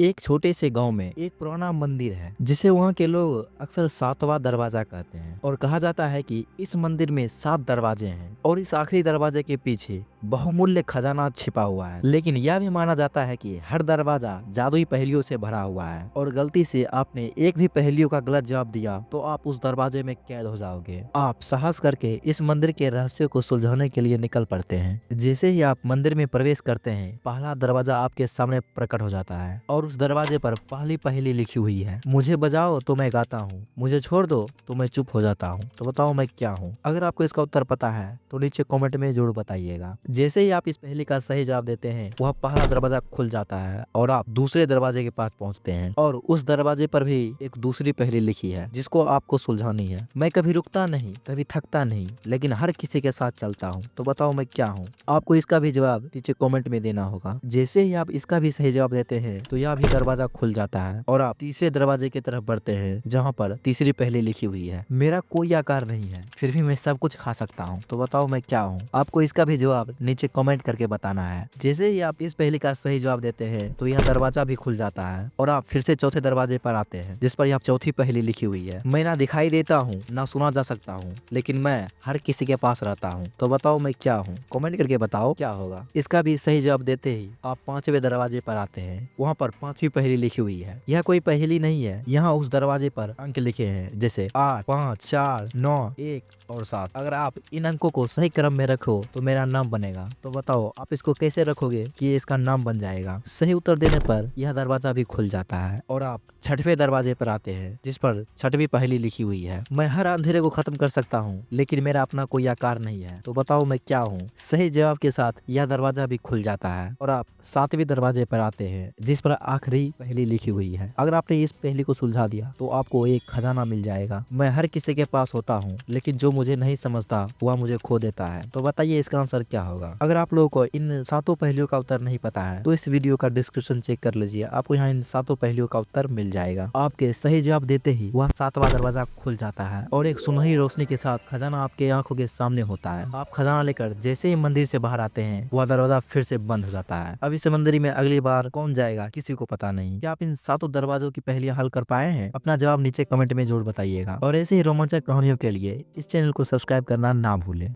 एक छोटे से गांव में एक पुराना मंदिर है जिसे वहाँ के लोग अक्सर सातवां दरवाजा कहते हैं और कहा जाता है कि इस मंदिर में 7 दरवाजे हैं और इस आखिरी दरवाजे के पीछे बहुमूल्य खजाना छिपा हुआ है। लेकिन यह भी माना जाता है कि हर दरवाजा जादुई पहेलियों से भरा हुआ है और गलती से आपने एक भी पहेलियों का गलत जवाब दिया तो आप उस दरवाजे में कैद हो जाओगे। आप साहस करके इस मंदिर के रहस्य को सुलझाने के लिए निकल पड़ते हैं। जैसे ही आप मंदिर में प्रवेश करते हैं पहला दरवाजा आपके सामने प्रकट हो जाता है और उस दरवाजे पर पहली पहेली लिखी हुई है, मुझे बजाओ तो मैं गाता हूँ, मुझे छोड़ दो तो मैं चुप हो जाता हूँ, तो बताओ मैं क्या हूँ। अगर आपको इसका उत्तर पता है तो नीचे कमेंट में जरूर बताइएगा। जैसे ही आप इस पहेली का सही जवाब देते हैं वह पहला दरवाजा खुल जाता है और आप दूसरे दरवाजे के पास पहुँचते हैं और उस दरवाजे पर भी एक दूसरी पहेली लिखी है जिसको आपको सुलझानी है। मैं कभी रुकता नहीं, कभी थकता नहीं, लेकिन हर किसी के साथ चलता हूँ, तो बताओ मैं क्या हूँ। आपको इसका भी जवाब नीचे कमेंट में देना होगा। जैसे ही आप इसका भी सही जवाब देते हैं तो यह भी दरवाजा खुल जाता है और आप तीसरे दरवाजे की तरफ बढ़ते हैं जहाँ पर तीसरी पहेली लिखी हुई है, मेरा कोई आकार नहीं है फिर भी मैं सब कुछ खा सकता हूँ, तो बताओ मैं क्या हूँ। आपको इसका भी जवाब नीचे कमेंट करके बताना है। जैसे ही आप इस पहेली का सही जवाब देते हैं तो यह दरवाजा भी खुल जाता है और आप फिर से चौथे दरवाजे पर आते हैं जिस पर यह चौथी पहेली लिखी हुई है, मैं ना दिखाई देता हूँ ना सुना जा सकता हूँ, लेकिन मैं हर किसी के पास रहता हूँ, तो बताओ मैं क्या हूँ। कमेंट करके बताओ क्या होगा। इसका भी सही जवाब देते ही आप पांचवें दरवाजे पर आते हैं। वहाँ पर पांचवी पहेली लिखी हुई है। यह कोई पहेली नहीं है, यहाँ उस दरवाजे पर अंक लिखे हैं जैसे 8, 5, 4, 9, 1 और 7। अगर आप इन अंकों को सही क्रम में रखो तो मेरा नाम बनेगा, तो बताओ आप इसको कैसे रखोगे कि इसका नाम बन जाएगा। सही उत्तर देने पर यह दरवाजा भी खुल जाता है और आप छठवें दरवाजे पर आते हैं जिस पर छठवीं पहेली लिखी हुई है, मैं हर अंधेरे को खत्म कर सकता हूँ लेकिन मेरा अपना कोई आकार नहीं है, तो बताओ मैं क्या हूँ। सही जवाब के साथ यह दरवाजा भी खुल जाता है और आप सातवें दरवाजे पर आते हैं जिस पर आखिरी पहेली लिखी हुई है। अगर आपने इस पहेली को सुलझा दिया तो आपको एक खजाना मिल जाएगा। मैं हर किसी के पास होता हूँ लेकिन जो मुझे नहीं समझता वह मुझे खो देता है, तो बताइए इसका आंसर क्या होगा। अगर आप लोगों को इन सातों पहेलियों का उत्तर नहीं पता है तो इस वीडियो का डिस्क्रिप्शन चेक कर लीजिए, आपको यहाँ इन सातों पहेलियों का उत्तर मिल जाएगा। आपके सही जवाब देते ही वह सातवां दरवाजा खुल जाता है और एक सुनहरी रोशनी के साथ खजाना आपके आंखों के सामने होता है। आप खजाना लेकर जैसे ही मंदिर से बाहर आते हैं वह दरवाजा फिर से बंद हो जाता है। अब इस मंदिर में अगली बार कौन जाएगा किसी को पता नहीं। क्या आप इन सातों दरवाजों की पहेलियां हल कर पाए हैं? अपना जवाब नीचे कमेंट में जरूर बताइएगा और ऐसे ही रोमांचक कहानियों के लिए इस चैनल को सब्सक्राइब करना ना भूलें।